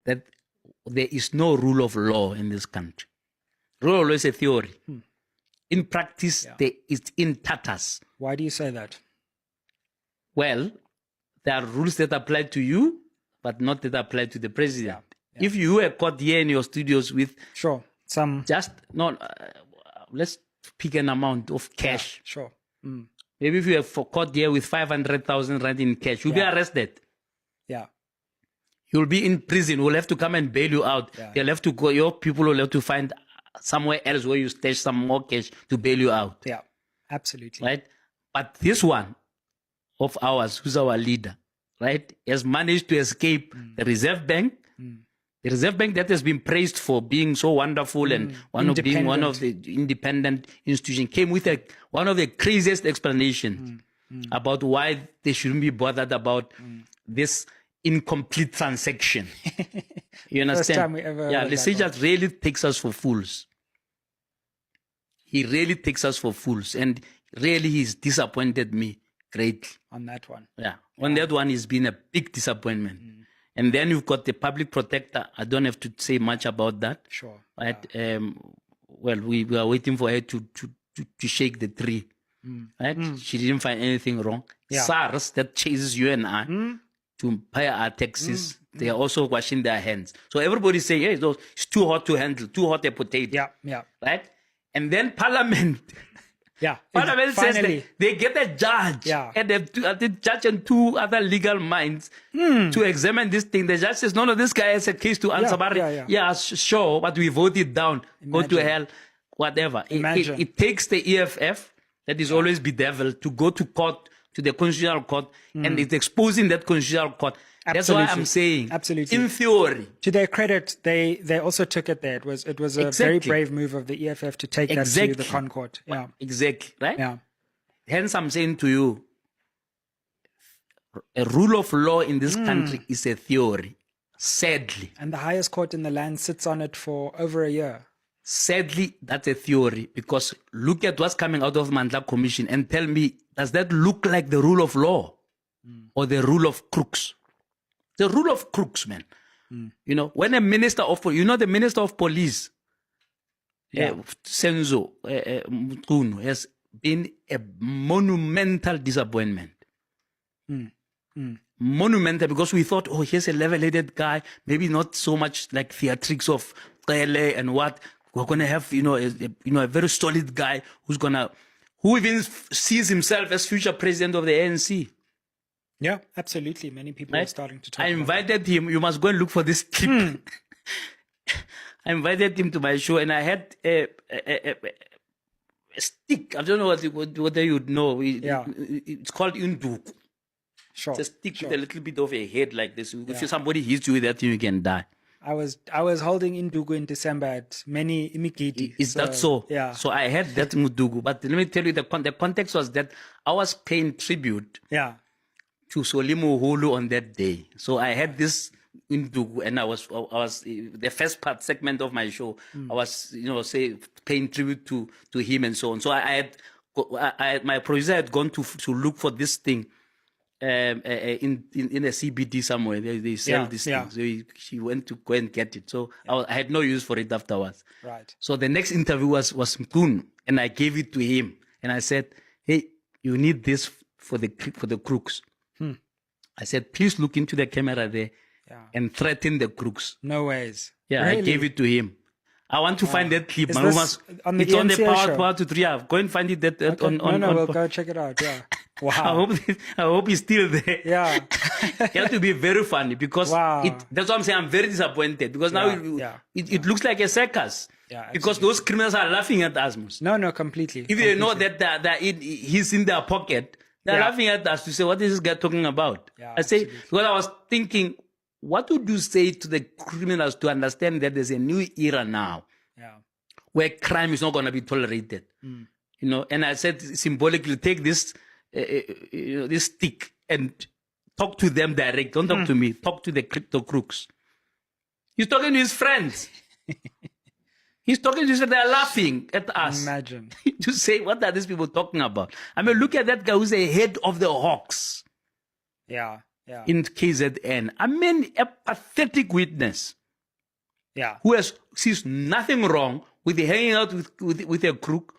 that there is no rule of law in this country. Rule of law is a theory. In practice, it's in tatters. Why do you say that? Well, there are rules that apply to you, but not that apply to the president. Yeah. If you were caught here in your studios with let's pick an amount of cash. Maybe if you are caught here with 500,000 rand in cash, you'll be arrested. Yeah. You'll be in prison. We'll have to come and bail you out. They'll have to go. Your people will have to find somewhere else where you stash some more cash to bail you out. Yeah, absolutely. Right? But this one of ours, who's our leader, right, has managed to escape the Reserve Bank. The Reserve Bank that has been praised for being so wonderful and being one of the independent institutions, came with one of the craziest explanations about why they shouldn't be bothered about this incomplete transaction. You understand? First time we ever heard Lesage that really takes us for fools. He really takes us for fools, and really he's disappointed me greatly. On that one. On that one, it's been a big disappointment. And then you've got the public protector. I don't have to say much about that. Sure. Right? Well, we are waiting for her to shake the tree. Right? She didn't find anything wrong. SARS, that chases you and I to pay our taxes, they are also washing their hands. So everybody's saying, hey, it's too hot to handle, too hot a potato. Right? And then Parliament. Parliament says they get a judge and the judge and two other legal minds to examine this thing. The judge says, no, this guy has a case to answer. Sure, but we vote it down. Go to hell, whatever. It takes the EFF, that is always bedeviled, to go to court, to the Constitutional Court, and it's exposing that Constitutional Court. That's why I'm saying, in theory. To their credit, they also took it there. It was a very brave move of the EFF to take that to the Concord. Exactly, right? Hence, I'm saying to you, a rule of law in this country is a theory, sadly. And the highest court in the land sits on it for over a year. Sadly, that's a theory, because look at what's coming out of Mandla Commission and tell me, does that look like the rule of law or the rule of crooks? The rule of crooks, man. You know, when a minister of, the minister of police, Senzo Mkhunu, has been a monumental disappointment. Monumental, because we thought, here's a level-headed guy, maybe not so much like theatrics of Pele and what. We're going to have, a very solid guy who even sees himself as future president of the ANC. Yeah, absolutely. Many people are starting to talk about invited him. You must go and look for this clip. I invited him to my show, and I had a stick. I don't know whether you'd know. It's called unduku. Sure. It's a stick with a little bit of a head like this. If somebody hits you with that, you can die. I was holding Indugu in December at many imigidi. Is that so? Yeah. So I had that Mudugu. But let me tell you, the context was that I was paying tribute to Solimu Hulu on that day. So I had this Indugu, and I was the first segment of my show. I was, paying tribute to him and so on. So my producer had gone to look for this thing. In a CBD somewhere, they sell this thing. So she went to go and get it. So I had no use for it afterwards. Right. So the next interview was Mkhunu, and I gave it to him, and I said, "Hey, you need this for the crooks." I said, "Please look into the camera there and threaten the crooks." No ways. Yeah, really? I gave it to him. I want to find that clip. It's on the Power to 3. Go and find it. We'll go check it out. Yeah. Wow. I hope he's still there. Yeah. It has to be very funny, because that's what I'm saying. I'm very disappointed, because now it looks like a circus. Yeah, because those criminals are laughing at us. No, completely. If they know that he's in their pocket, they're laughing at us to say, what is this guy talking about? Yeah, I say, because I was thinking, what would you say to the criminals to understand that there's a new era now where crime is not going to be tolerated? And I said, symbolically, take this this stick and talk to them direct. Don't talk to me. Talk to the crypto crooks. He's talking to his friends. He's talking to his friends. They're laughing at us. Imagine. To say, what are these people talking about? I mean, look at that guy who's the head of the Hawks. Yeah. In KZN. I mean, a pathetic witness. who sees nothing wrong with hanging out with a crook,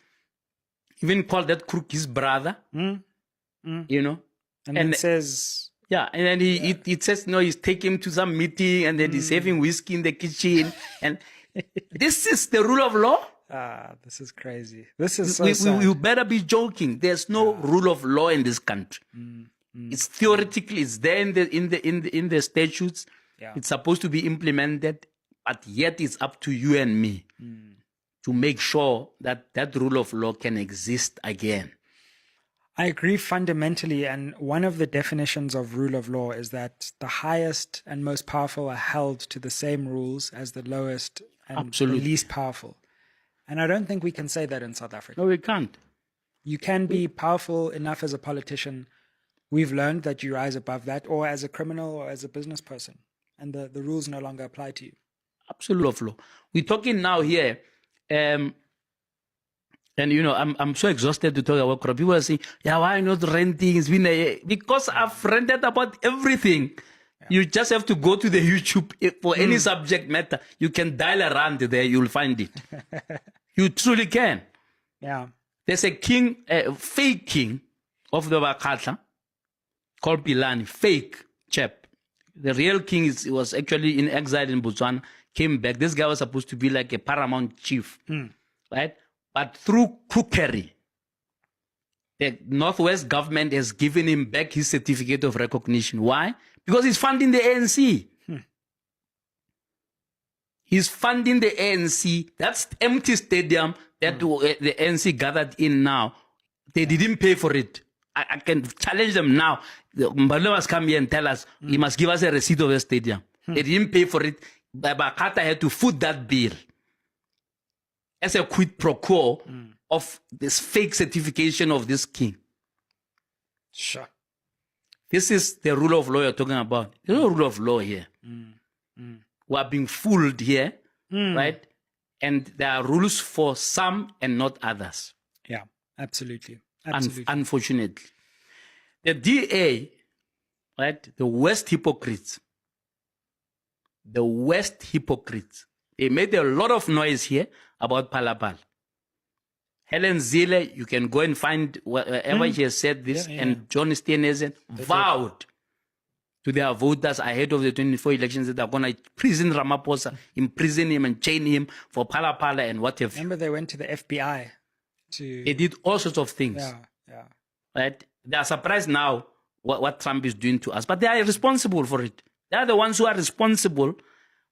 even call that crook his brother, you know. And then says... Yeah, and then he says, no, he's taking him to some meeting, and then he's having whiskey in the kitchen. And this is the rule of law? This is crazy. This is so sad. You better be joking. There's no rule of law in this country. It's theoretically, it's there in the statutes. It's supposed to be implemented, but yet it's up to you and me to make sure that that rule of law can exist again. I agree fundamentally, and one of the definitions of rule of law is that the highest and most powerful are held to the same rules as the lowest and the least powerful. And I don't think we can say that in South Africa. No, we can't. You can be powerful enough as a politician. We've learned that you rise above that, or as a criminal or as a business person, and the rules no longer apply to you. Absolute law. We're talking now here, and you know, I'm so exhausted to talk about crop. People are saying, yeah, why not renting? It's been because I've rented about everything. You just have to go to the YouTube for any subject matter. You can dial around there, you'll find it. You truly can. Yeah. There's a king, a fake king of the Bakatla called Pilani, fake chap. The real king was actually in exile in Botswana, came back. This guy was supposed to be like a paramount chief, right? But through crookery, the Northwest government has given him back his certificate of recognition. Why? Because he's funding the ANC. He's funding the ANC. That's empty stadium that the ANC gathered in now. They didn't pay for it. I can challenge them now. Mbalo must come here and tell us, he must give us a receipt of the stadium. They didn't pay for it. Bakata had to foot that bill as a quid pro quo of this fake certification of this king. Sure. This is the rule of law you're talking about. There's no rule of law here. We are being fooled here, right? And there are rules for some and not others. Yeah, absolutely. Unfortunately. The DA, right, the worst hypocrites, they made a lot of noise here about Phala Phala. Helen Zille, you can go and find wherever she has said this, and John Steenhuisen vowed to their voters ahead of the 24 elections that they're going to prison Ramaphosa, imprison him and chain him for Phala Phala and whatever. Remember they went to the FBI They did all sorts of things. Yeah. Right? They are surprised now what Trump is doing to us, but they are responsible for it. They are the ones who are responsible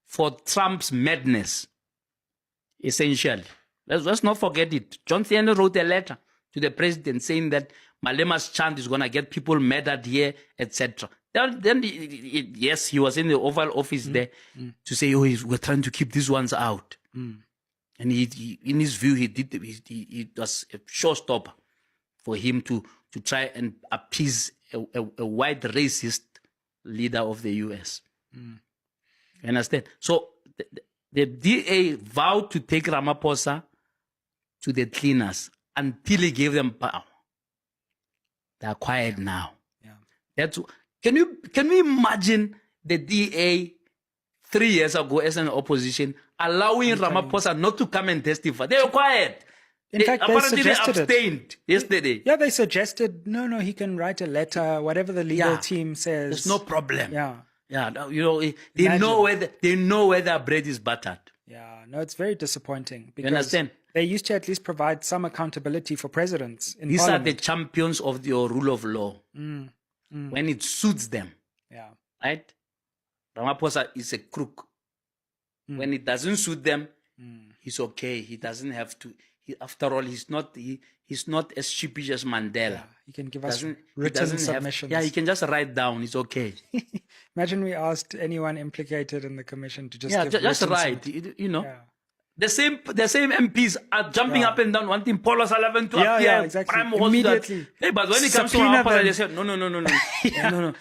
for Trump's madness, essentially. Let's not forget it. John Steenhuisen wrote a letter to the president saying that Malema's chant is going to get people murdered here, etc. Then yes, he was in the Oval Office there to say, we're trying to keep these ones out. And he in his view, it was a showstopper for him to try and appease a white racist leader of the US. You understand? So the DA vowed to take Ramaphosa to the cleaners until he gave them power. They are quiet now. Yeah. Can you imagine the DA 3 years ago as an opposition allowing Ramaphosa not to come and testify? They were quiet. In fact, apparently they abstained yesterday. Yeah, they suggested, no, he can write a letter, whatever the legal team says. There's no problem. Yeah, you know, they know where their bread is buttered. Yeah, no, it's very disappointing because you understand? They used to at least provide some accountability for presidents in These Parliament. are the champions of the rule of law. When it suits them. Yeah. Right? Ramaphosa is a crook. When it doesn't suit them, he's okay. He doesn't have to. After all, he's not as sheepish as Mandela. Yeah, he can give us written submissions. He can just write down. It's okay. Imagine we asked anyone implicated in the commission to just give just write. You know, the same MPs are jumping up and down, wanting Phala Phala to appear. Exactly. Immediately. Hey, but when it comes to Ramaphosa, they say no.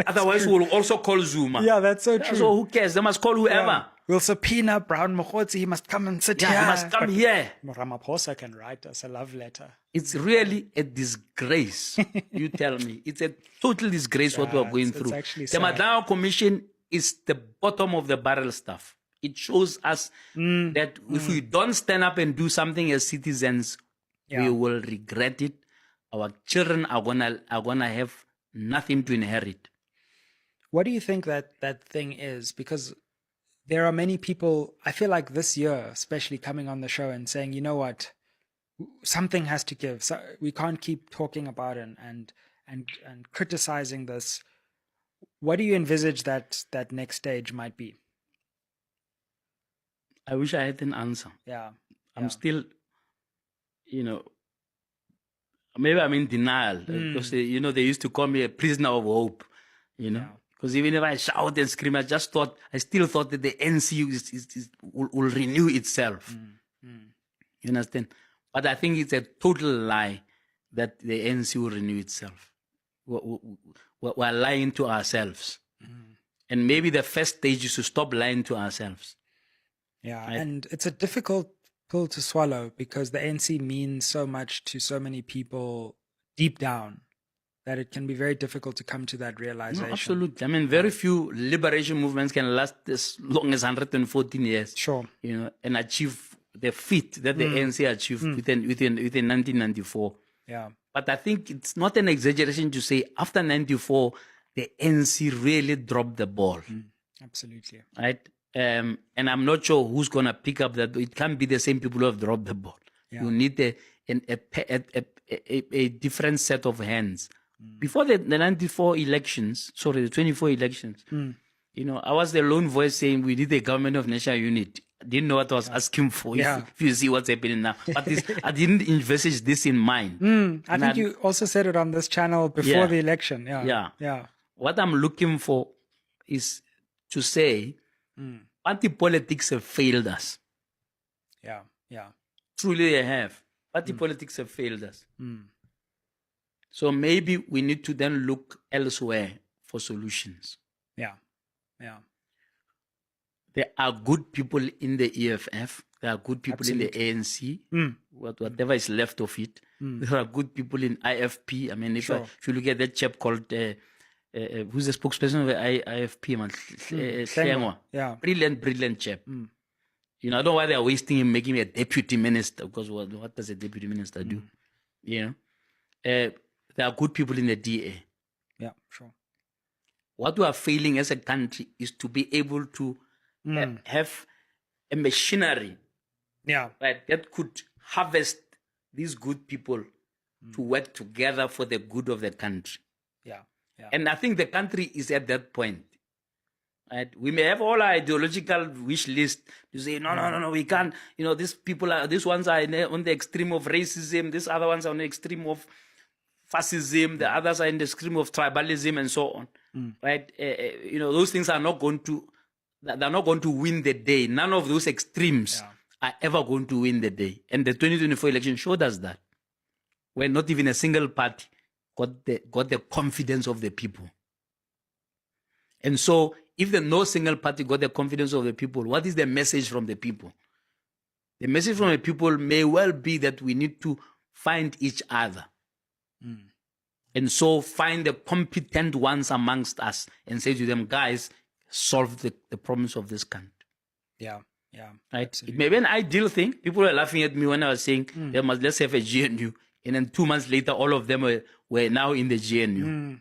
Otherwise, we'll also call Zuma. Yeah, that's so true. So who cares? They must call whoever. We'll subpoena Brown Mokgotsi. He must come and sit here. He must come here. Ramaphosa can write us a love letter. It's really a disgrace. You tell me. It's a total disgrace what we're going through. It's actually the Madlawa Commission is the bottom of the barrel stuff. it shows us that if we don't stand up and do something as citizens, we will regret it. Our children are gonna have nothing to inherit. What do you think that thing is? Because there are many people, I feel like this year, especially coming on the show and saying, you know what, something has to give. So we can't keep talking about it and criticizing this. What do you envisage that next stage might be? I wish I had an answer. Yeah. I'm still, maybe I'm in denial because, they used to call me a prisoner of hope, because even if I shout and scream, I still thought that the NC will renew itself. You understand? But I think it's a total lie that the NC will renew itself. We're lying to ourselves. And maybe the first stage is to stop lying to ourselves. Yeah, right? And it's a difficult pill to swallow because the ANC means so much to so many people deep down that it can be very difficult to come to that realization. No, absolutely. I mean, very few liberation movements can last as long as 114 years. Sure. And achieve the feat that the ANC achieved within 1994. Yeah. But I think it's not an exaggeration to say after 94, the ANC really dropped the ball. Absolutely. Right? And I'm not sure who's going to pick up that. It can't be the same people who have dropped the ball. Yeah. You need a different set of hands. Before the 94 elections, the 24 elections, I was the lone voice saying we need a government of national unity. I didn't know what I was asking for, if you see what's happening now. But I didn't envisage this in mind. I think you also said it on this channel before the election. Yeah. What I'm looking for is to say, party politics have failed us. Yeah. Truly they have. Party politics have failed us. So maybe we need to then look elsewhere for solutions. Yeah. There are good people in the EFF. There are good people in the ANC. Whatever is left of it. There are good people in IFP. I mean, if you look at that chap called, who's the spokesperson of the IFP, man? Yeah. Brilliant chap. I don't know why they are wasting him, making him a deputy minister, because what does a deputy minister do? There are good people in the DA. Yeah, sure. What we are failing as a country is to be able to have a machinery right, that could harvest these good people to work together for the good of the country. Yeah. And I think the country is at that point. Right? We may have all our ideological wish list to say, no, we can't. These ones are on the extreme of racism. These other ones are on the extreme of fascism. The others are in the extreme of tribalism and so on. Right? Those things are not going to. They're not going to win the day. None of those extremes are ever going to win the day. And the 2024 election showed us that. Where not even a single party got the confidence of the people. And so, if no single party got the confidence of the people, what is the message from the people? The message from the people may well be that we need to find each other. And so, find the competent ones amongst us and say to them, guys, solve the problems of this country. Yeah. Right? Absolutely. It may be an ideal thing. People were laughing at me when I was saying, let's have a GNU. And then 2 months later, all of them were now in the GNU.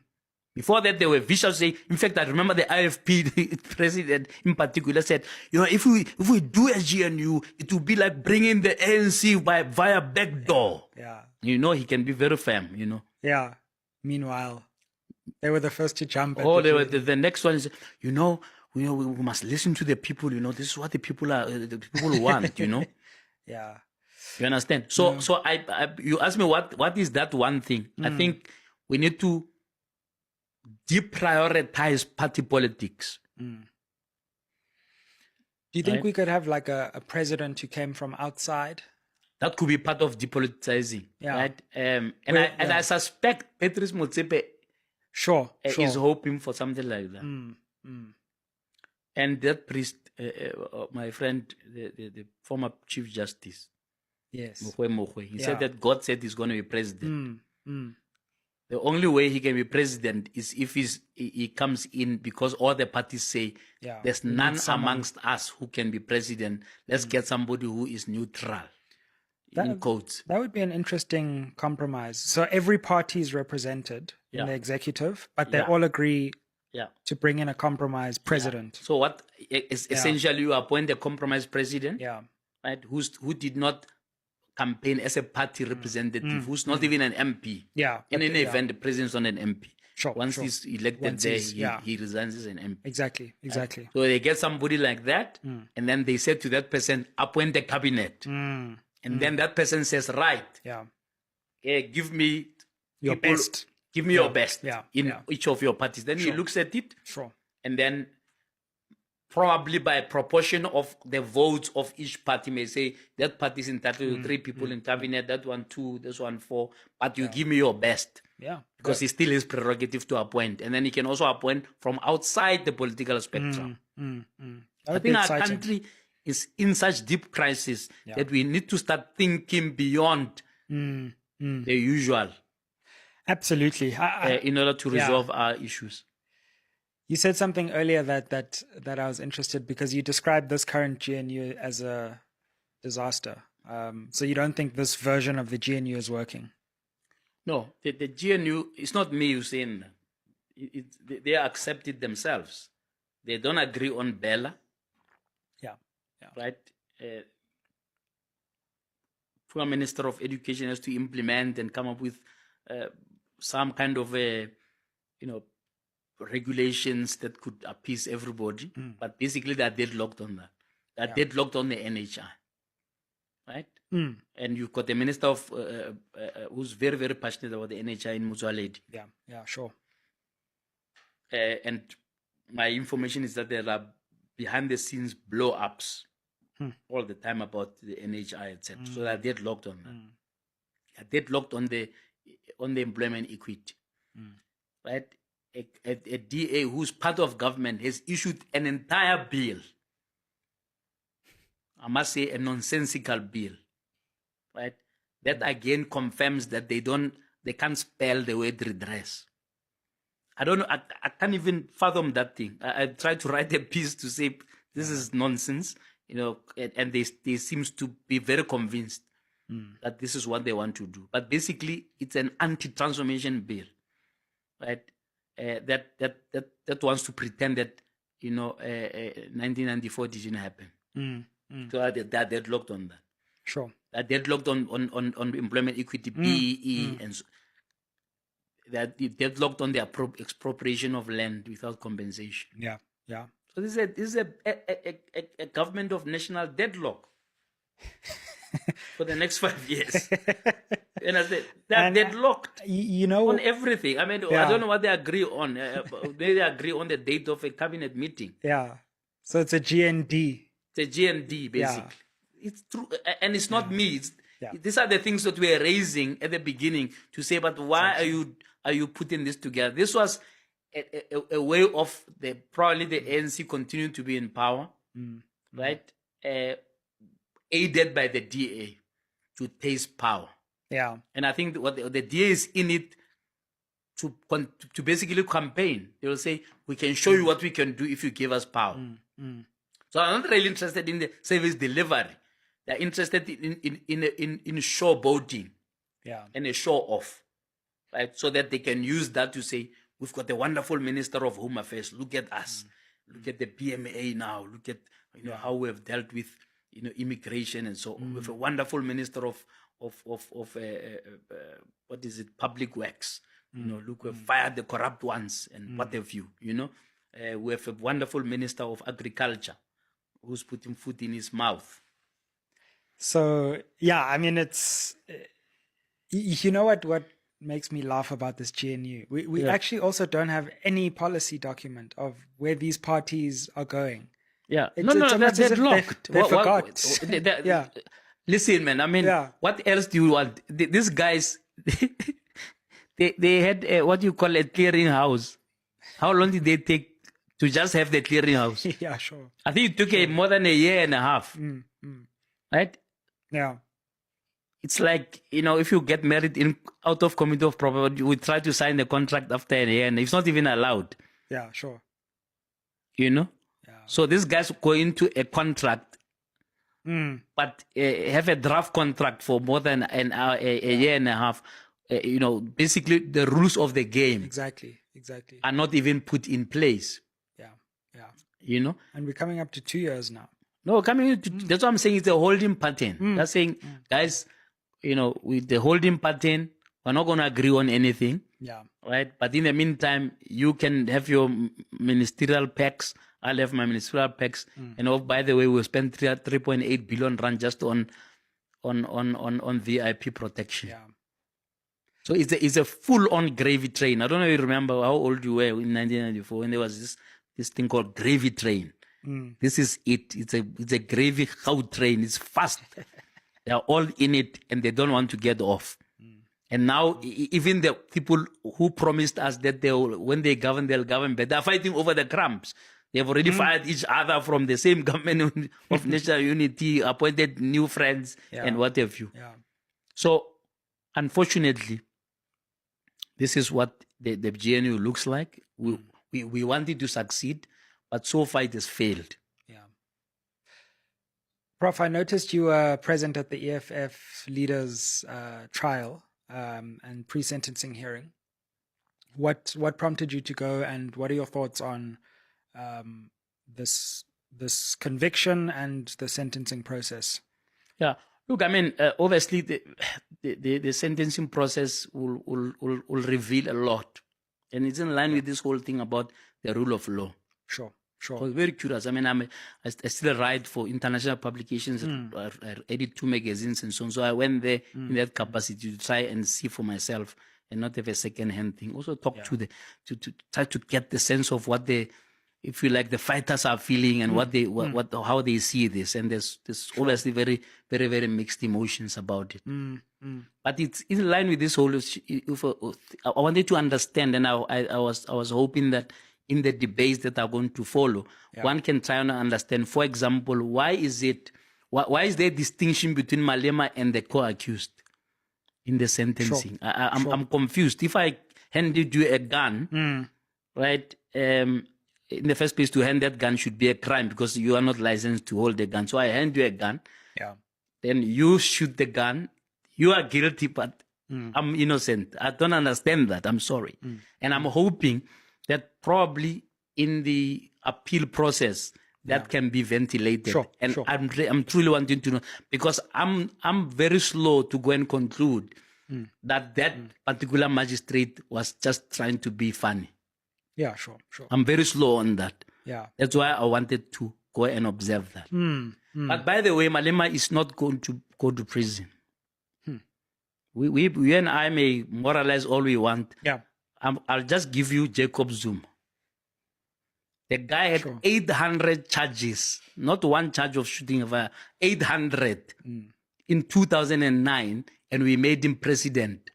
Before that, they were vicious saying, in fact, I remember the IFP president in particular said, if we do a GNU, it will be like bringing the ANC via back door. Yeah. He can be very firm, Yeah. Meanwhile, they were the first to jump. The next one is, we must listen to the people. This is what the people want. Yeah. You understand? So you ask me what is that one thing? I think we need to deprioritize party politics. Do you think we could have like a president who came from outside? That could be part of depoliticizing, right? I suspect Patrice Motsepe is hoping for something like that. And that priest, my friend, the former Chief Justice, yes, he said that God said he's going to be president. The The only way he can be president is if he comes in because all the parties say there's none amongst us who can be president. Let's get somebody who is neutral. In quotes. That would be an interesting compromise. So every party is represented in the executive, but they all agree to bring in a compromise president. So what is essentially you appoint a compromise president, right? Who did not campaign as a party representative, who's not even an MP. In any event, the president's not an MP. Once he's elected he resigns as an MP. Exactly. Right? So they get somebody like that, and then they say to that person, appoint a cabinet. And then that person says, right, give me your best. Give me your best in each of your parties. Then he looks at it, and then probably by proportion of the votes of each party may say, that party is entitled to 3 people in cabinet, that one 2, this one 4, but you give me your best. Because he still has prerogative to appoint. And then he can also appoint from outside the political spectrum. I think our country is in such deep crisis that we need to start thinking beyond the usual. Absolutely. In order to resolve our issues. You said something earlier that I was interested, because you described this current GNU as a disaster. So you don't think this version of the GNU is working? No, the GNU, it's not me who's saying that. They accept it themselves. They don't agree on Bella. Right? Poor Minister of Education has to implement and come up with some kind of regulations that could appease everybody. But basically, they are deadlocked on that. They are deadlocked on the NHI. Right? And you've got a minister of who's very, very passionate about the NHI in Motsoaledi. Sure. And my information is that there are behind the scenes blow-ups all the time about the NHI, etc. So they're deadlocked on that. They're deadlocked on the employment equity. Right? A DA who's part of government has issued an entire bill. I must say a nonsensical bill. Right? That again confirms that they can't spell the word redress. I don't know. I can't even fathom that thing. I tried to write a piece to say this is nonsense, and they seem to be very convinced that this is what they want to do. But basically, it's an anti-transformation bill, right? That wants to pretend that 1994 didn't happen. So they're deadlocked on that. Sure. They're deadlocked on employment equity, BEE, and so. That they deadlocked on the expropriation of land without compensation. So this is a government of national deadlock for the next 5 years. And I said they're deadlocked. On everything. I mean, I don't know what they agree on. They agree on the date of a cabinet meeting. So it's a GND. It's a GND basically. It's true, and it's not me. These are the things that we are raising at the beginning to say, but why are you putting this together? This was a way of probably the ANC continuing to be in power, right? Aided by the DA to taste power. And I think what the DA is in it to basically campaign. They will say, we can show you what we can do if you give us power. So I'm not really interested in the service delivery. They're interested in showboating and a show off, right? So that they can use that to say, we've got a wonderful Minister of Home Affairs. Look at us. Look at the PMA now. Look at how we have dealt with immigration and so on. With a wonderful Minister of what is it? Public Works. Look, we've fired the corrupt ones and what have you. We have a wonderful Minister of Agriculture who's putting food in his mouth. So, I mean, it's, what makes me laugh about this GNU? We actually also don't have any policy document of where these parties are going. They're deadlocked. They forgot. Listen, man, I mean, what else do you want? These guys, they had what you call a clearing house. How long did they take to just have the clearing house? Sure. I think it took more than a year and a half. Right? it's like, if you get married out of committee of property, we try to sign the contract after a year and it's not even allowed. Yeah, sure. Yeah. So these guys go into a contract, but have a draft contract for more than an hour, a year and a half. Basically the rules of the game exactly are not even put in place. And we're coming up to 2 years now. No, that's what I'm saying. It's a holding pattern. That's saying, guys, with the holding pattern, we're not going to agree on anything. Yeah. Right. But in the meantime, you can have your ministerial packs. I'll have my ministerial packs. And by the way, we'll spend 3.8 billion rand just on VIP protection. Yeah. So it's a full-on gravy train. I don't know if you remember how old you were in 1994 when there was this thing called gravy train. This is it. It's a gravy cow train. It's fast. They are all in it and they don't want to get off. And now even the people who promised us that when they govern, they'll govern better, they're fighting over the crumbs. They've already fired each other from the same government of national unity, appointed new friends and what have you. Yeah. So unfortunately, this is what the GNU looks like. We wanted to succeed, but so far it has failed. Yeah. Prof, I noticed you were present at the EFF leaders' trial and pre-sentencing hearing. What prompted you to go, and what are your thoughts on this conviction and the sentencing process? Yeah. Look, I mean, obviously the sentencing process will reveal a lot. And it's in line with this whole thing about the rule of law. Sure. I was very curious. I mean, I still write for international publications. I edit 2 magazines and so on. So I went there in that capacity to try and see for myself and not have a second-hand thing. Also talk to try to get the sense of what if you like, the fighters are feeling and how they see this. And there's obviously very, very, very mixed emotions about it. But it's in line with this whole. I wanted to understand, and I was hoping that in the debates that are going to follow, one can try and understand. For example, why is there distinction between Malema and the co-accused in the sentencing? Sure. I'm confused. If I handed you a gun, right? In the first place, to hand that gun should be a crime because you are not licensed to hold a gun. So I hand you a gun. Yeah. Then you shoot the gun. You are guilty, but I'm innocent. I don't understand that. I'm sorry. And I'm hoping that probably in the appeal process that can be ventilated. I'm truly wanting to know, because I'm very slow to go and conclude that particular magistrate was just trying to be funny. Yeah, sure. I'm very slow on that. Yeah. That's why I wanted to go and observe that. But by the way, Malema is not going to go to prison. We and I may moralize all we want. Yeah. I'll just give you Jacob Zuma. The guy had 800 charges, not one charge of shooting a fire, 800 in 2009, and we made him president.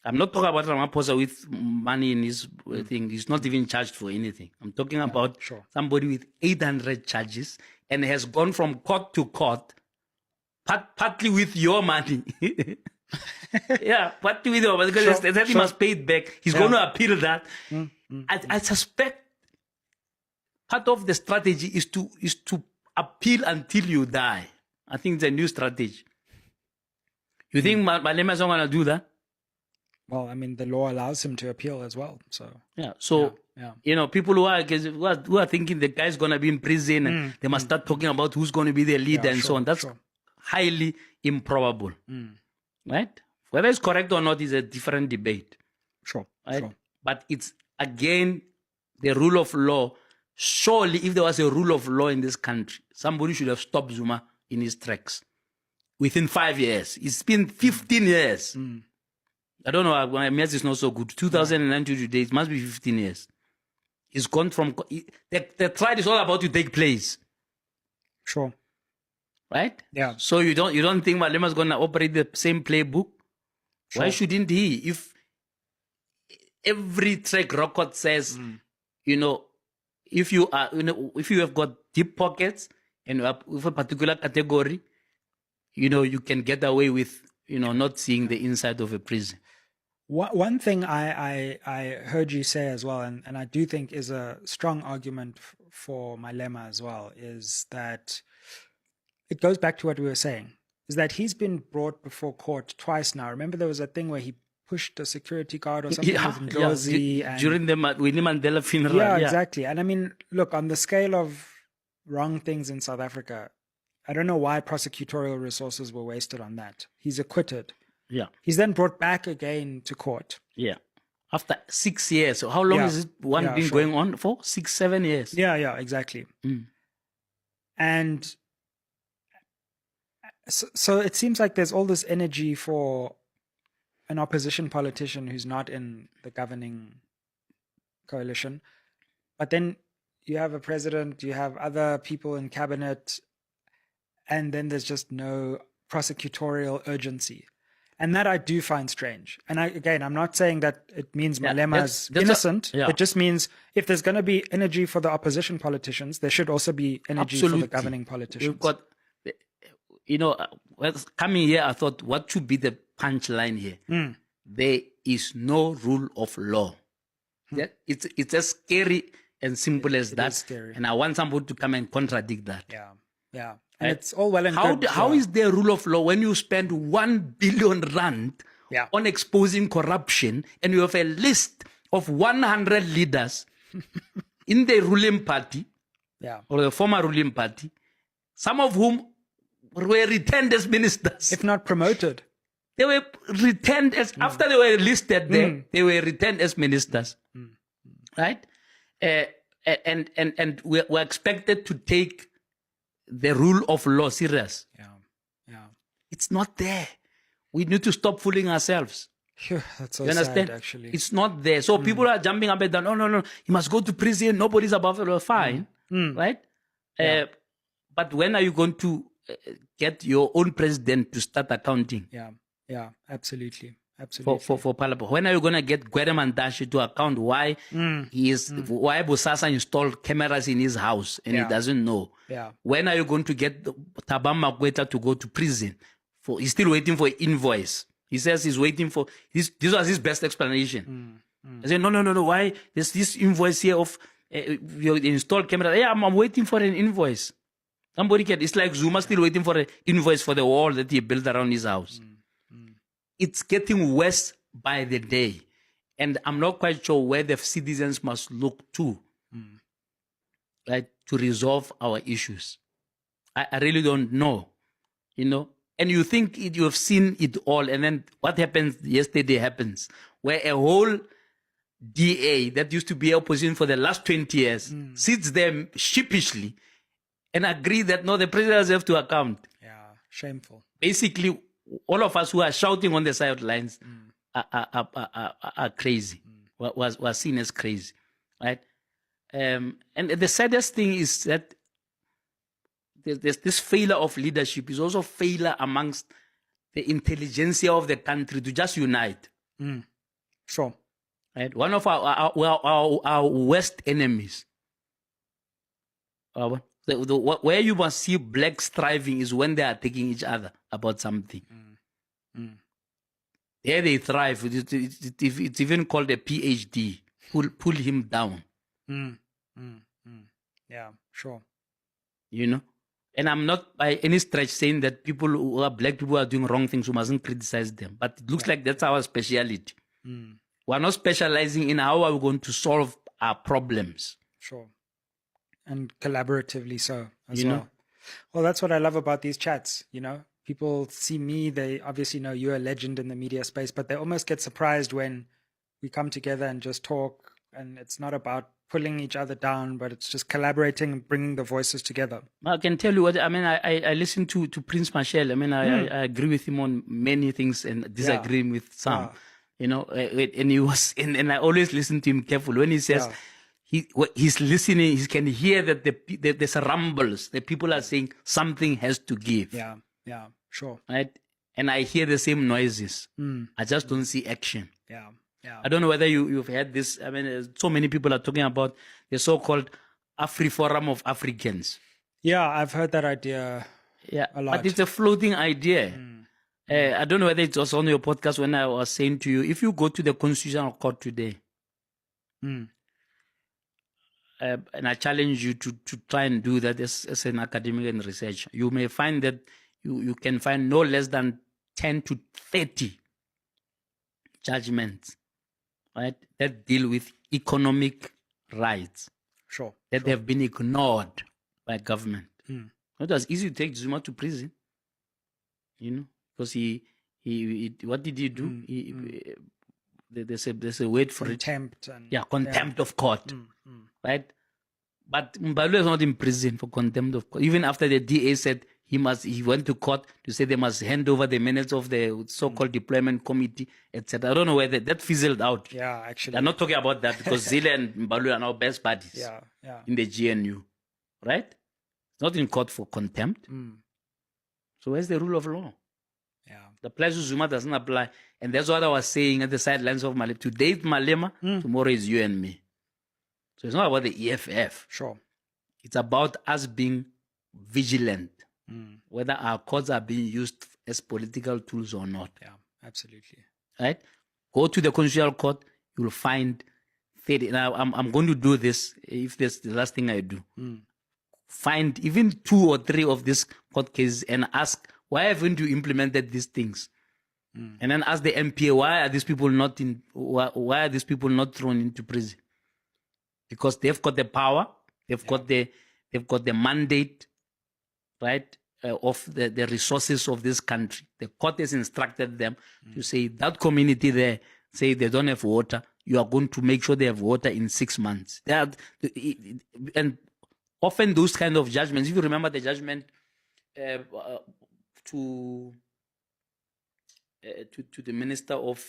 I'm not talking about Ramaphosa with money in his thing. He's not even charged for anything. I'm talking about somebody with 800 charges and has gone from court to court, partly with your money. Partly with your money, because they said he must pay it back. He's going to appeal that. I suspect part of the strategy is to appeal until you die. I think it's a new strategy. You think Malema is not going to do that? Well, I mean, the law allows him to appeal as well. People who are thinking the guy's going to be in prison and they must start talking about who's going to be the leader and so on. That's highly improbable. Right? Whether it's correct or not is a different debate. Right? But it's, again, the rule of law. Surely, if there was a rule of law in this country, somebody should have stopped Zuma in his tracks within 5 years. It's been 15 years. I don't know, my math is not so good. 2009 to today, it must be 15 years. It's gone from... The trial is all about to take place. Sure. Right? Yeah. So you don't think Malema is going to operate the same playbook? Why shouldn't he? If every track record says, if you have got deep pockets and you are with a particular category, you can get away with, not seeing the inside of a prison. One thing I heard you say as well, and I do think is a strong argument for my lemma as well, is that it goes back to what we were saying, is that he's been brought before court twice now. Remember there was a thing where he pushed a security guard or something with Ndlozi. During the Winnie Mandela funeral. Yeah, exactly. And I mean, look, on the scale of wrong things in South Africa, I don't know why prosecutorial resources were wasted on that. He's acquitted. Yeah. He's then brought back again to court. Yeah. After 6 years. So how long is it been going on for? 6, 7 years. Yeah, exactly. And so it seems like there's all this energy for an opposition politician who's not in the governing coalition. But then you have a president, you have other people in cabinet, and then there's just no prosecutorial urgency. And that I do find strange. And I'm not saying that it means Malema is innocent. It just means if there's going to be energy for the opposition politicians, there should also be energy for the governing politicians. We've got, coming here, I thought, what should be the punchline here? There is no rule of law. It's as scary and simple as that. Scary. And I want somebody to come and contradict that. Yeah. And it's all well and good. How is there rule of law when you spend 1 billion rand on exposing corruption and you have a list of 100 leaders in the ruling party or the former ruling party, some of whom were retained as ministers. If not promoted. They were retained as, after they were listed there, they were retained as ministers. Right? And we're expected to take the rule of law serious. Yeah. It's not there. We need to stop fooling ourselves. That's so you understand? Sad, actually. It's not there. So people are jumping up and down. No. He must go to prison. Nobody's above the law. Fine. Right? But when are you going to get your own president to start accounting? Yeah, absolutely. For Phala Phala. When are you going to get Gwede Mantashe to account why why Bosasa installed cameras in his house and he doesn't know? When are you going to get Thabang Makwetla to go to prison? He's still waiting for an invoice. He says he's waiting for this was his best explanation. I said, no. Why there's this invoice here of you installed camera? Yeah, I'm waiting for an invoice. Somebody it's like Zuma still waiting for an invoice for the wall that he built around his house. It's getting worse by the day. And I'm not quite sure where the citizens must look to, right, to resolve our issues. I really don't know, And you think you have seen it all, and then what happens yesterday happens, where a whole DA that used to be opposition for the last 20 years sits there sheepishly and agree that, no, the president has to account. Yeah, shameful. Basically, all of us who are shouting on the sidelines are crazy, were seen as crazy, right? And the saddest thing is that there's this failure of leadership is also failure amongst the intelligentsia of the country to just unite. Sure. Right? One of our worst enemies, where you must see blacks thriving is when they are attacking each other about something. There they thrive. It's even called a PhD. Pull him down. Yeah, sure. And I'm not by any stretch saying that people who are black people are doing wrong things, we mustn't criticize them. But it looks like that's our speciality. We're not specializing in how are we going to solve our problems. Sure. And collaboratively so as well. Well, that's what I love about these chats, People see me, they obviously know you're a legend in the media space, but they almost get surprised when we come together and just talk. And it's not about pulling each other down, but it's just collaborating and bringing the voices together. I can tell you what, I listen to Prince Marshall. I agree with him on many things and disagree with some, and he was, and I always listen to him carefully when he says, he's listening, he can hear that there's rumbles, the people are saying something has to give. Yeah, sure. Right? And I hear the same noises. I just don't see action. Yeah. I don't know whether you've heard this. So many people are talking about the so-called AfriForum of Africans. Yeah, I've heard that idea Yeah, a lot. but it's a floating idea. I don't know whether it was on your podcast when I was saying to you, if you go to the Constitutional Court today, and I challenge you to try and do that as an academic and research, you may find that you can find no less than 10 to 30 judgments, right, that deal with economic rights. Sure. That have been ignored by government. It was easy to take Zuma to prison, because he what did he do? There's a word for contempt it. Contempt of court, right? But Mbalu is not in prison for contempt of court. Even after the DA said he went to court to say they must hand over the minutes of the so-called deployment committee, etc. I don't know whether that fizzled out. Yeah, actually. I'm not talking about that because Zille and Mbalu are now best buddies in the GNU, right? It's not in court for contempt. So where's the rule of law? Yeah. The place of Zuma doesn't apply. And that's what I was saying at the sidelines of Malema. Today it's Malema, tomorrow is you and me. So it's not about the EFF. Sure. It's about us being vigilant, whether our courts are being used as political tools or not. Yeah, absolutely. Right? Go to the Constitutional Court, you will find 30. Now, I'm going to do this, if that's the last thing I do. Find even 2 or 3 of these court cases and ask, why haven't you implemented these things? And then ask the MPA, why are these people not thrown into prison? Because they've got the power, they've got the mandate, right, of the resources of this country. The court has instructed them to say that community there, say they don't have water, you are going to make sure they have water in 6 months. And often those kind of judgments, if you remember the judgment to the minister of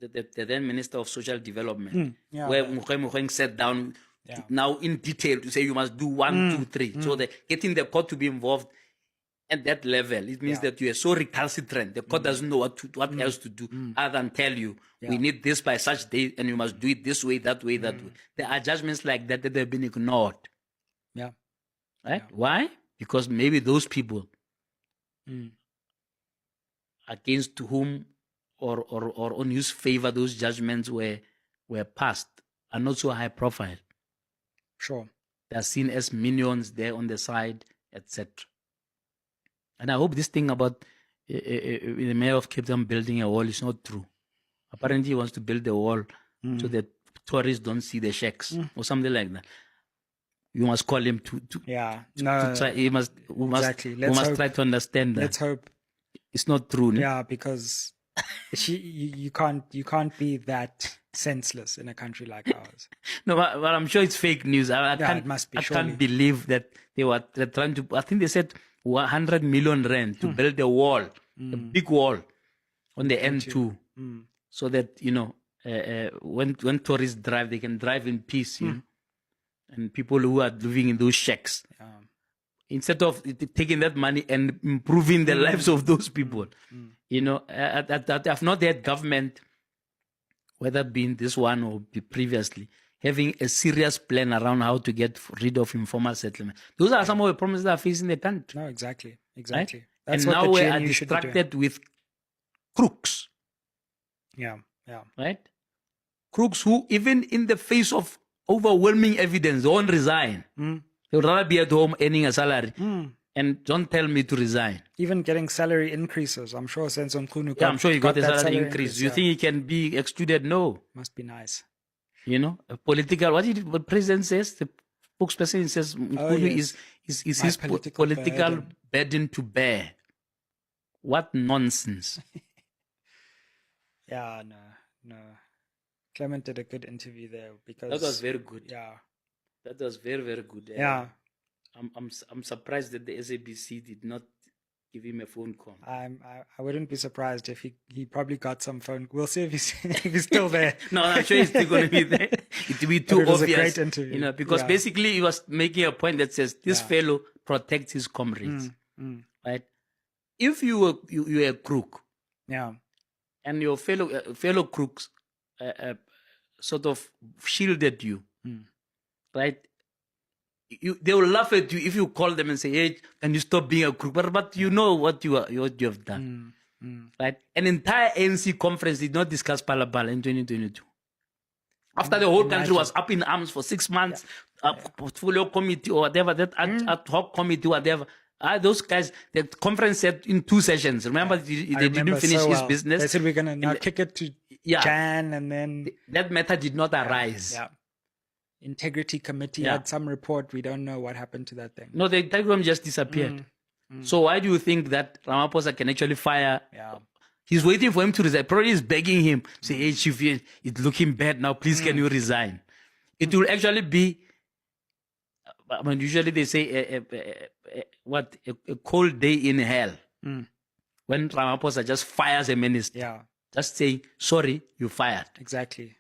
the then Minister of Social Development, where Mogoeng sat down now in detail to say you must do 1, 2, 3. So getting the court to be involved at that level, it means that you are so recalcitrant. The court doesn't know what else to do other than tell you, we need this by such date and you must do it this way, that way, that way. There are judgments like that have been ignored. Yeah. Right? Why? Because maybe those people against whom or on whose favor those judgments were passed are not so high profile. Sure. They are seen as minions there on the side, etc. And I hope this thing about the mayor of Cape Town building a wall is not true. Apparently he wants to build a wall so that tourists don't see the shacks or something like that. You must call him to try. We must try to understand that. Let's hope it's not true. Yeah, because you can't be that senseless in a country like ours. No, but I'm sure it's fake news. It must be. I can't believe that they're trying to. I think they said 100 million rand to build a wall, a big wall on the N2, so that when tourists drive, they can drive in peace. And people who are living in those shacks, instead of taking that money and improving the lives of those people, I've not had government, whether being this one or previously, having a serious plan around how to get rid of informal settlement. Those are some of the problems that are facing the country. No, exactly. Right? That's and what now we GNU are distracted with crooks. Yeah. Right? Crooks who, even in the face of overwhelming evidence, won't resign. They would rather be at home earning a salary. And don't tell me to resign. Even getting salary increases. I'm sure Senson Kunu I'm sure he got a salary increase. You think he can be excluded? No. Must be nice. A political, what the president says, the spokesperson says, Mkunu is his political burden to bear. What nonsense. Yeah, no. Clement did a good interview there because that was very good. Yeah, that was very, very good. Yeah, I'm surprised that the SABC did not give him a phone call. I wouldn't be surprised if he probably got some phone. We'll see if he's still there. No, I'm sure he's still going to be there. It will be too obvious. It was a great interview. Because basically he was making a point that says this fellow protects his comrades, right? If you were a crook, and your fellow crooks sort of shielded you, right? they will laugh at you if you call them and say, hey, can you stop being a crook? But you know what you have done. Right? An entire ANC conference did not discuss Phala Phala in 2022. After the whole country was up in arms for 6 months, portfolio committee or whatever, that ad hoc committee, whatever. Those guys, the conference said in 2 sessions. Remember, they didn't finish his business. They said we're going to now kick it to Jan, and then... That matter did not arise. Yeah. Integrity committee had some report. We don't know what happened to that thing. No, the integrity just disappeared. So why do you think that Ramaphosa can actually fire? He's waiting for him to resign. Probably he's begging him, say, hey, Chief, it's looking bad now. Please, can you resign? It will actually be, I mean, usually they say, a cold day in hell. When Ramaphosa just fires a minister. Just say, sorry, you fired. Exactly.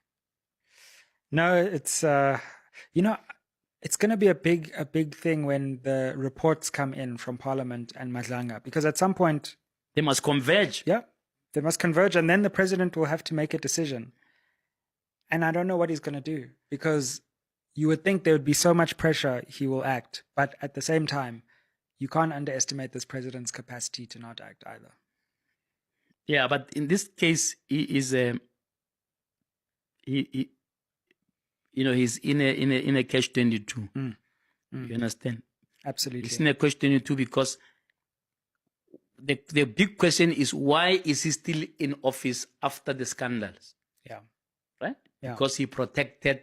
No, it's, it's going to be a big thing when the reports come in from Parliament and Madlanga, because at some point... They must converge. Yeah, they must converge, and then the president will have to make a decision. And I don't know what he's going to do, because you would think there would be so much pressure he will act. But at the same time, you can't underestimate this president's capacity to not act either. Yeah, but in this case, he is he's in a catch-22. You understand? Absolutely. He's in a catch-22 because the big question is, why is he still in office after the scandals? Yeah. Right? Yeah. Because he protected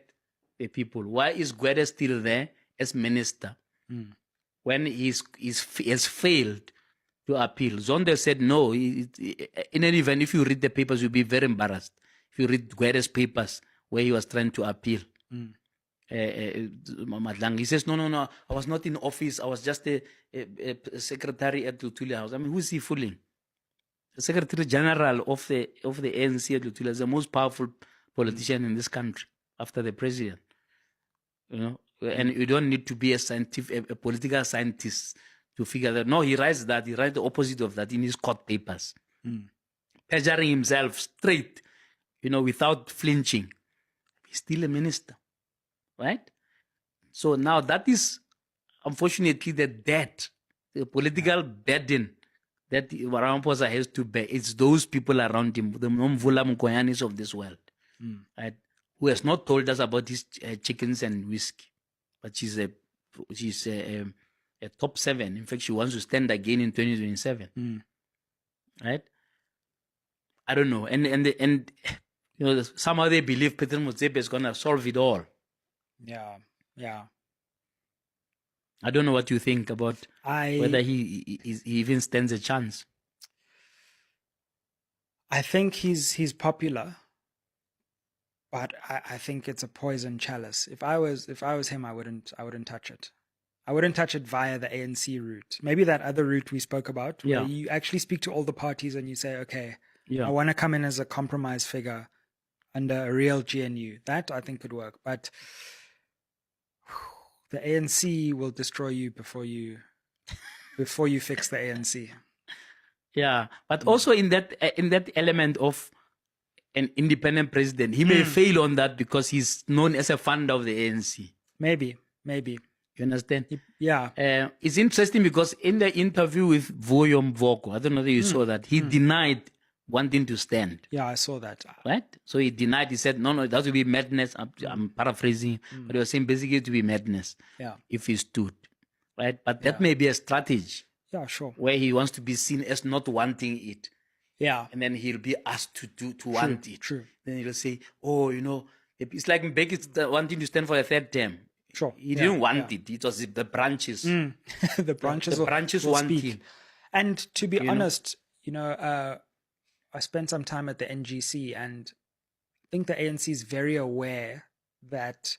the people. Why is Gwede still there as minister when he has failed to appeal? Zonde said no. In any event, if you read the papers, you'll be very embarrassed. If you read Gwede's papers where he was trying to appeal. Madlang, he says, no, I was not in office. I was just a secretary at Lutulia House. I mean, who is he fooling? The Secretary General of the ANC at Lutulia is the most powerful politician in this country after the president. And you don't need to be a political scientist to figure that. No, he writes the opposite of that in his court papers. Perjuring himself straight, without flinching. He's still a minister, right? So now that is, unfortunately, the political burden that Ramaphosa has to bear. It's those people around him, the Mvula Mukoyanis of this world, right? Who has not told us about his chickens and whiskey, but she's a top 7. In fact, she wants to stand again in 2027, right? I don't know, and somehow they believe President Motsepe is gonna solve it all. Yeah. I don't know what you think about whether he even stands a chance. I think he's popular, but I think it's a poison chalice. If I was him, I wouldn't touch it. I wouldn't touch it via the ANC route. Maybe that other route we spoke about, where you actually speak to all the parties and you say, okay, I want to come in as a compromise figure under a real GNU. That I think could work. But the ANC will destroy you before you fix the ANC. Yeah, but also in that element of an independent president, he may fail on that because he's known as a founder of the ANC. Maybe. You understand? Yeah. It's interesting because in the interview with Vuyo Mvoko, I don't know if you saw that, he denied wanting to stand. Yeah, I saw that. Right? So he denied, he said, no, that would be madness. I'm paraphrasing, but he was saying basically it would be madness if he stood. Right? But that may be a strategy. Yeah, sure. Where he wants to be seen as not wanting it. Yeah. And then he'll be asked to want it. True. Then he'll say, it's like Mbeki wanting to stand for a 3rd term. Sure. He didn't want it. It was the branches. The branches will want speak. him. And to be honest, I spent some time at the NGC, and I think the ANC is very aware that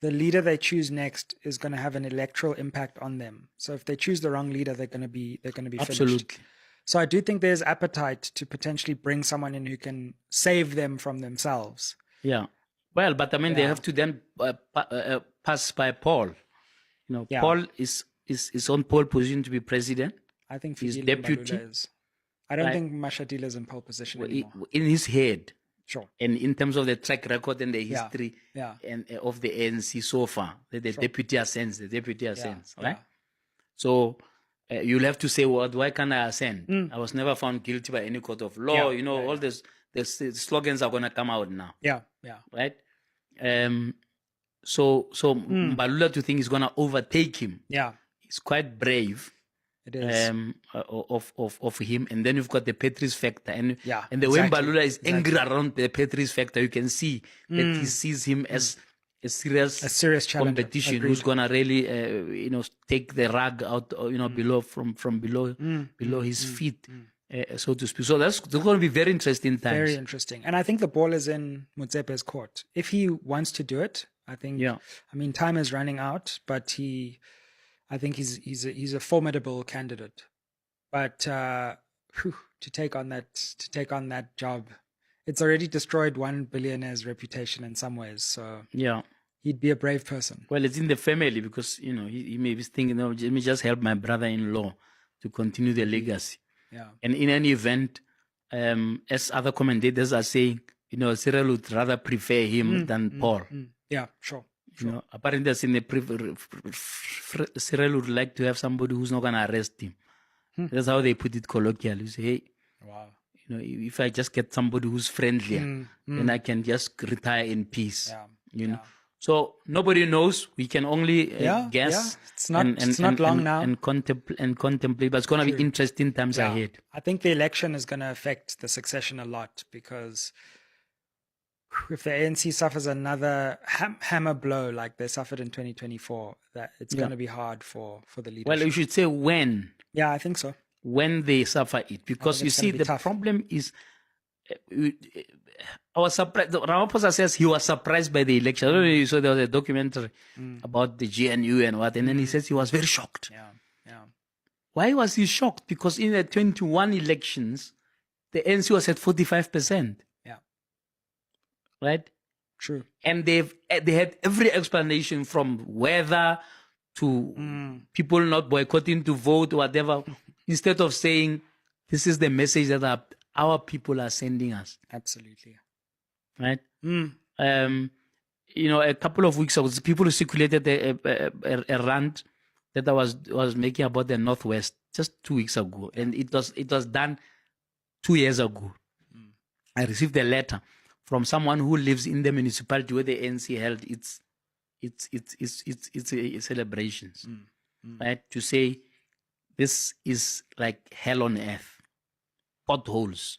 the leader they choose next is going to have an electoral impact on them. So if they choose the wrong leader, they're going to be Absolutely. finished. So I do think there's appetite to potentially bring someone in who can save them from themselves. Yeah. Well, but I mean, they have to then pass by Paul. Paul is on pole position to be president. I think he's Fikile deputy. Mbalula is. I don't think Mashatile is in pole position anymore. In his head, Sure. And in terms of the track record and the history and of the ANC so far, the deputy ascends, right? So you'll have to say, well, why can't I ascend? I was never found guilty by any court of law. All this, the slogans are going to come out now. Right? So Mbalula to think is going to overtake him. It's quite brave. It is. Of him. And then you've got the Petrus factor. And the way Mbalula is angry around the Petrus factor, you can see that he sees him as a serious competition who's going to really, take the rug out, below, from below his feet, so to speak. So that's going to be very interesting times. Very interesting. And I think the ball is in Motsepe's court. If he wants to do it, I think, time is running out, but I think he's a formidable candidate, but to take on that job, it's already destroyed one billionaire's reputation in some ways. So he'd be a brave person. Well, it's in the family because he may be thinking, let me just help my brother-in-law to continue the legacy. And in any event, as other commentators are saying, Cyril would rather prefer him than Paul. Yeah, sure. Apparently, Cyril would like to have somebody who's not going to arrest him. That's how they put it colloquially. You say, hey, wow. If I just get somebody who's friendlier, then I can just retire in peace. So nobody knows. We can only guess. It's not long now. And contemplate. But it's going to be interesting times ahead. I think the election is going to affect the succession a lot because if the ANC suffers another hammer blow like they suffered in 2024, that it's going to be hard for the leadership. Well, you should say when. Yeah, I think so. When they suffer it. Because you see, the problem is Ramaphosa says he was surprised by the election. I don't know if you saw there was a documentary about the GNU and what, and then he says he was very shocked. Why was he shocked? Because in the 21 elections, the ANC was at 45%. Right? True. And they had every explanation from weather to people not boycotting to vote, whatever, instead of saying, this is the message that our people are sending us. Absolutely. Right? A couple of weeks ago, people circulated a rant that I was making about the Northwest just 2 weeks ago. And it was done 2 years ago. I received a letter from someone who lives in the municipality where the ANC held its celebrations, right? To say this is like hell on earth, potholes,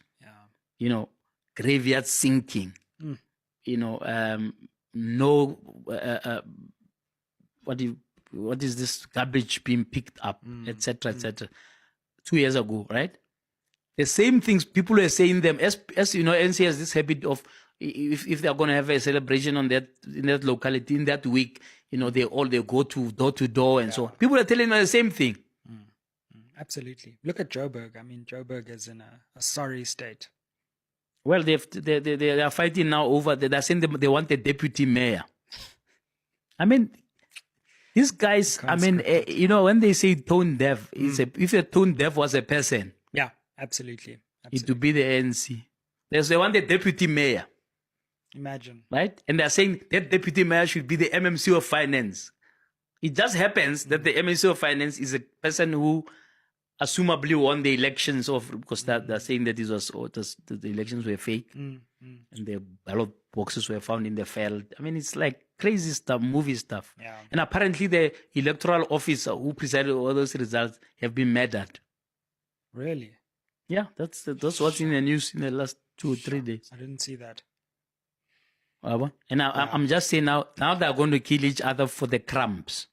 graveyard sinking, no, what is this garbage being picked up, etc., etc. 2 years ago, right? The same things people were saying them, as NC has this habit of, if they're going to have a celebration in that locality, in that week, they go to door and so on. People are telling them the same thing. Absolutely. Look at Joburg. I mean, Joburg is in a sorry state. Well, they are fighting now over, they're saying they want a deputy mayor. I mean, these guys, when they say tone deaf, if a tone deaf was a person. Yeah. Absolutely. It would be the ANC. They want a deputy mayor. Imagine. Right? And they're saying that deputy mayor should be the MMC of finance. It just happens that the MMC of finance is a person who assumably won the elections because they're saying that the elections were fake and the ballot boxes were found in the field. I mean, it's like crazy stuff, movie stuff. Yeah. And apparently the electoral officer who presided over those results have been murdered. Really? Yeah, that's what's in the news in the last 2 or 3 days. I didn't see that. And I'm just saying now they're going to kill each other for the crumbs.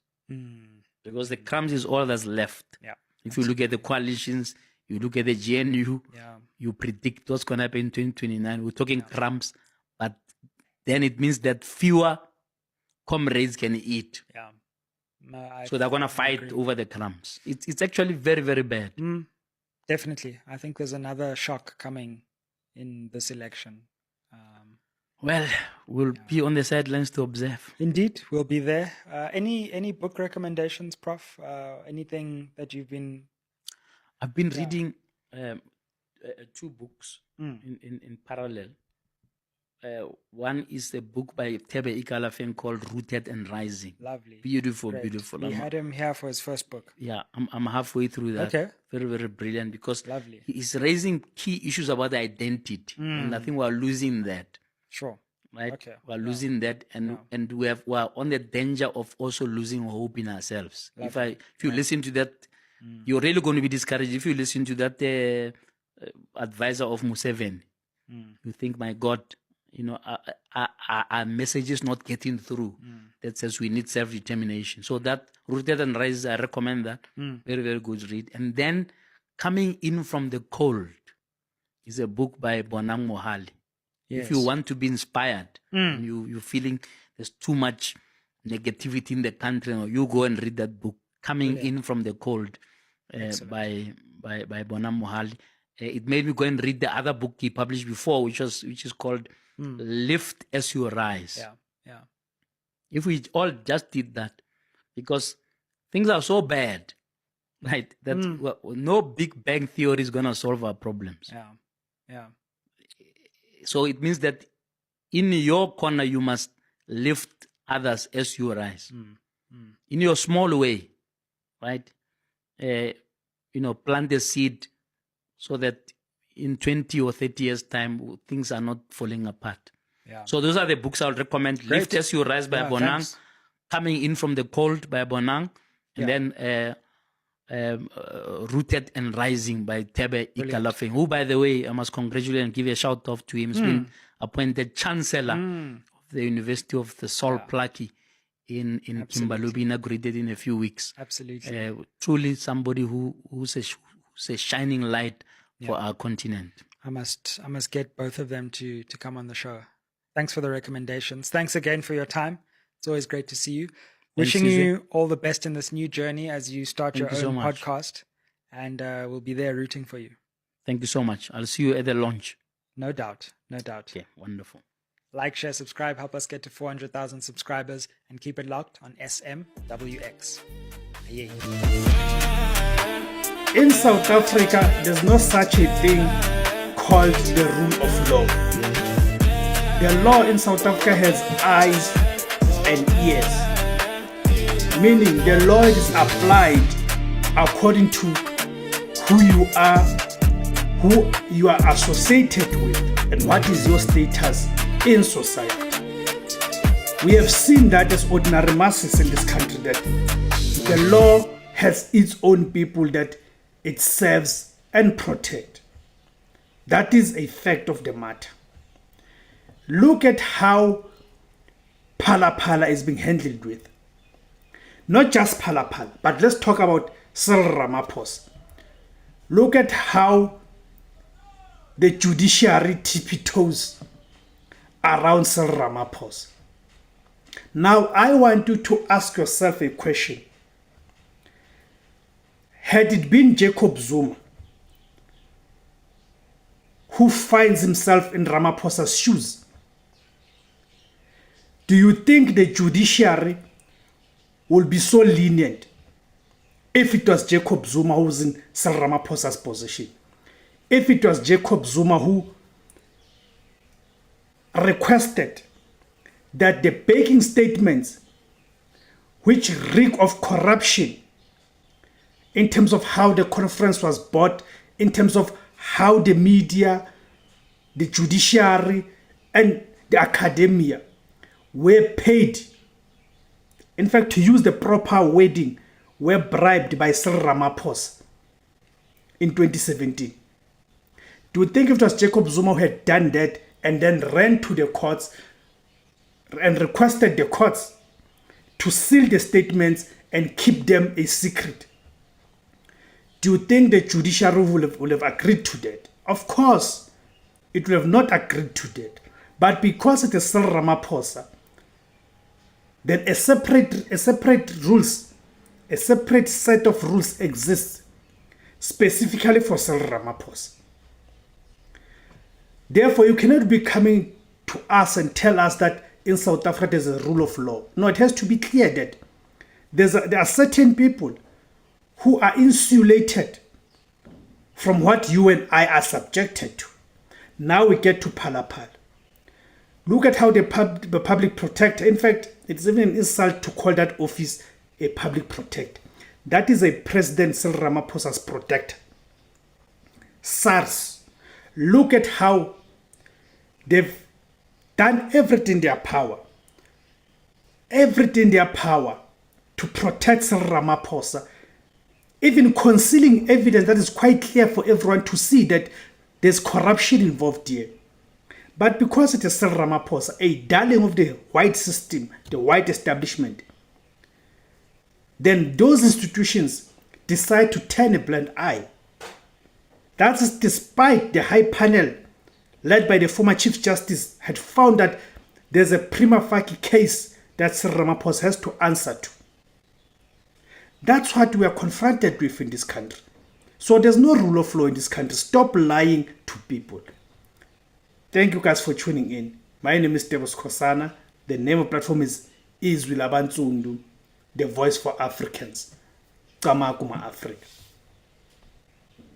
Because the crumbs is all that's left. Yeah. If you look at the coalitions, you look at the GNU, you predict what's going to happen in 2029. We're talking crumbs, but then it means that fewer comrades can eat. Yeah. So they're going to fight over the crumbs. It's actually very, very bad. Definitely. I think there's another shock coming in this election. Well, we'll be on the sidelines to observe. Indeed, we'll be there. Any book recommendations, Prof? Anything that you've been... I've been reading 2 books in parallel. One is a book by Thebe Ikalafeng called Rooted and Rising. Lovely. Beautiful, Great. beautiful. We had him here for his first book. Yeah, I'm halfway through that. Okay. Very, very brilliant because Lovely. he is raising key issues about identity. And I think we're losing that. Sure. Right? Okay. We're losing that and we're on the danger of also losing hope in ourselves. Lovely. If you listen to that, you're really going to be discouraged. If you listen to that advisor of Museveni, you think, my God, our message is not getting through. That says we need self-determination. So that Rooted and Rise, I recommend that. Very, very good read. And then Coming In From the Cold is a book by Bonang Mohali. Yes. If you want to be inspired, and you're feeling there's too much negativity in the country, you go and read that book, Coming In From the Cold, by Bonang Mohali. It made me go and read the other book he published before, which is called Lift As You Rise. Yeah. If we all just did that, because things are so bad, right, that no Big Bang theory is going to solve our problems. Yeah. So it means that in your corner, you must lift others as you rise. In your small way, right? Plant a seed so that in 20 or 30 years' time, things are not falling apart. Yeah. So those are the books I would recommend. Great. Lift As You Rise by Bonang, thanks. Coming In From the Cold by Bonang, and then Rooted and Rising by Thebe Ikalafeng, who, by the way, I must congratulate and give a shout out to him. He's been appointed Chancellor of the University of the Sol Plaatje in Kimberley, inaugurated in a few weeks. Absolutely. Truly somebody who's a shining light for our continent. I must get both of them to come on the show. Thanks for the recommendations. Thanks again for your time. It's always great to see you. Wishing you all the best in this new journey as you start your own podcast. And we'll be there rooting for you. Thank you so much. I'll see you at the launch. No doubt. Okay, wonderful. Like, share, subscribe. Help us get to 400,000 subscribers. And keep it locked on SMWX. Yeah. In South Africa, there's no such a thing called the rule of law. The law in South Africa has eyes and ears, meaning the law is applied according to who you are associated with, and what is your status in society. We have seen that as ordinary masses in this country, that the law has its own people that it serves and protects. That is a fact of the matter. Look at how Phala Phala is being handled with. Not just Phala Phala, but let's talk about Cyril Ramaphosa. Look at how the judiciary tiptoes around Cyril Ramaphosa. Now, I want you to ask yourself a question. Had it been Jacob Zuma who finds himself in Ramaphosa's shoes, do you think the judiciary will be so lenient if it was Jacob Zuma who was in Cyril Ramaphosa's position? If it was Jacob Zuma who requested that the banking statements which reek of corruption in terms of how the conference was bought, in terms of how the media, the judiciary, and the academia were paid, in fact, to use the proper wording, were bribed by Cyril Ramaphosa in 2017. Do you think if it was Jacob Zuma who had done that and then ran to the courts and requested the courts to seal the statements and keep them a secret, do you think the judiciary will have agreed to that? Of course, it will have not agreed to that. But because it is Cyril Ramaphosa, then a separate set of rules exists specifically for Cyril Ramaphosa. Therefore, you cannot be coming to us and tell us that in South Africa there's a rule of law. No, it has to be clear that there are certain people who are insulated from what you and I are subjected to. Now we get to Phala Phala. Look at how the public protector, in fact, it's even an insult to call that office a public protector. That is a President Cyril Ramaphosa's protector. SARS, look at how they've done everything in their power. Everything in their power to protect Cyril Ramaphosa, even concealing evidence that is quite clear for everyone to see that there's corruption involved here. But because it is Cyril Ramaphosa, a darling of the white system, the white establishment, then those institutions decide to turn a blind eye. That is despite the high panel led by the former Chief Justice had found that there's a prima facie case that Cyril Ramaphosa has to answer to. That's what we are confronted with in this country. So there's no rule of law in this country. Stop lying to people. Thank you guys for tuning in. My name is Devos Kosana. The name of the platform is IZWI LABANSUNDU, the voice for Africans. Kama Africa.